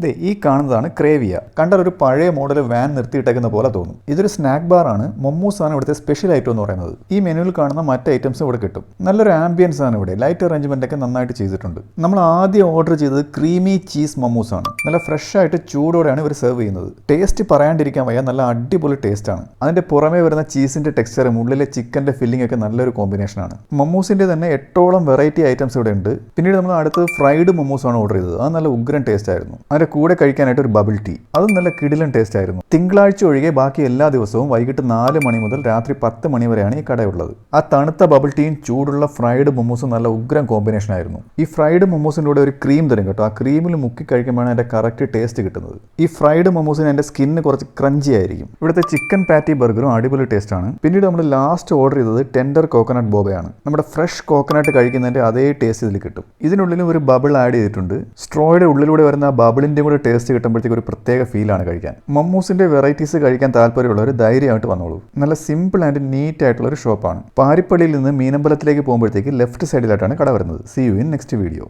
ദേ ഈ കാണുന്നതാണ് ക്രേവിയ. കണ്ടാൽ ഒരു പഴയ മോഡൽ വാൻ നിർത്തിയിട്ടേക്കുന്ന പോലെ തോന്നും. ഇതൊരു സ്നാക്ക് ബാർ ആണ്. മൊമ്മൂസ് ആണ് ഇവിടുത്തെ സ്പെഷ്യൽ ഐറ്റം എന്ന് പറയുന്നത്. ഈ മെനുവിൽ കാണുന്ന മറ്റ് ഐറ്റംസും ഇവിടെ കിട്ടും. നല്ലൊരു ആംബിയൻസ് ആണ് ഇവിടെ. ലൈറ്റ് അറേഞ്ച്മെന്റ് ഒക്കെ നന്നായിട്ട് ചെയ്തിട്ടുണ്ട്. നമ്മൾ ആദ്യം ഓർഡർ ചെയ്തത് ക്രീമി ചീസ് മൊമ്മൂസ് ആണ്. നല്ല ഫ്രഷ് ആയിട്ട് ചൂടോടെയാണ് ഇവർ സെർവ് ചെയ്യുന്നത്. ടേസ്റ്റ് പറയാണ്ടിരിക്കാൻ വയ്യ, നല്ല അടിപൊളി ടേസ്റ്റ് ആണ്. അതിന്റെ പുറമേ വരുന്ന ചീസിന്റെ ടെക്സ്ചറും ഉള്ളിലെ ചിക്കന്റെ ഫില്ലിംഗ് ഒക്കെ നല്ലൊരു കോമ്പിനേഷൻ ആണ്. മൊമ്മൂസിന്റെ തന്നെ 8ഓളം വെറൈറ്റി ഐറ്റംസ് ഇവിടെ ഉണ്ട്. പിന്നീട് നമ്മൾ അടുത്തത് ഫ്രൈഡ് മൊമ്മൂസ് ആണ് ഓർഡർ ചെയ്തത്. അത് നല്ല ഉഗ്രൻ ടേസ്റ്റ് ആയിരുന്നു. അതിന്റെ കൂടെ കഴിക്കാനായിട്ട് ഒരു ബബിൾ ടീ, അതും നല്ല കിടിലൻ ടേസ്റ്റ് ആയിരുന്നു. തിങ്കളാഴ്ച ഒഴികെ ബാക്കി എല്ലാ ദിവസവും വൈകിട്ട് 4 മണി മുതൽ രാത്രി 10 മണി വരെയാണ് ഈ കടയുള്ളത്. ആ തണുത്ത ബബിൾ ടീയും ചൂടുള്ള ഫ്രൈഡ് മൊമ്മൂസും നല്ല ഉഗ്രൻ കോമ്പിനേഷൻ ആയിരുന്നു. ഈ ഫ്രൈഡ് മൊമ്മൂസിന്റെ കൂടെ ഒരു ക്രീം തരും കേട്ടോ. ആ ക്രീമിൽ മുക്കി കഴിക്കുമ്പോഴാണ് അതിന്റെ കറക്റ്റ് ടേസ്റ്റ് കിട്ടുന്നത്. ഈ ഫ്രൈഡ് മൊമ്മൂസിന് അതിന്റെ സ്കിന്ന് കുറച്ച് ക്രഞ്ചി ആയിരിക്കും. ഇവിടുത്തെ ചിക്കൻ പാറ്റി ബർഗറും അടിപൊളി ടേസ്റ്റ് ആണ്. പിന്നീട് നമ്മൾ ലാസ്റ്റ് ഓർഡർ ചെയ്തത് ടെൻഡർ കോക്കനട്ട് ബോബയാണ്. നമ്മുടെ ഫ്രഷ് കോക്കനട്ട് കഴിക്കുന്നതിന്റെ അതേ ടേസ്റ്റ് ഇതിൽ കിട്ടും. ഇതിനുള്ളിലും ഒരു ബബിൾ ആഡ് ചെയ്തിട്ടുണ്ട്. സ്ട്രോയുടെ ഉള്ളിലൂടെ വരുന്ന ബബിളിന്റെ കൂടെ ടേസ്റ്റ് കിട്ടുമ്പോഴത്തേക്ക് ഒരു പ്രത്യേക ഫീലാണ് കഴിക്കാൻ. മൊമ്മൂസിന്റെ വെറൈറ്റീസ് കഴിക്കാൻ താല്പര്യമുള്ളവർ ധൈര്യമായിട്ട് വന്നോളൂ. നല്ല സിമ്പിൾ ആൻഡ് നീറ്റ് ആയിട്ടുള്ള ഒരു ഷോപ്പാണ്. പാരിപ്പള്ളിയിൽ നിന്ന് മീനമ്പലത്തിലേക്ക് പോകുമ്പോഴത്തേക്ക് ലെഫ്റ്റ് സൈഡിലായിട്ടാണ് കട വരുന്നത്. See you in next video.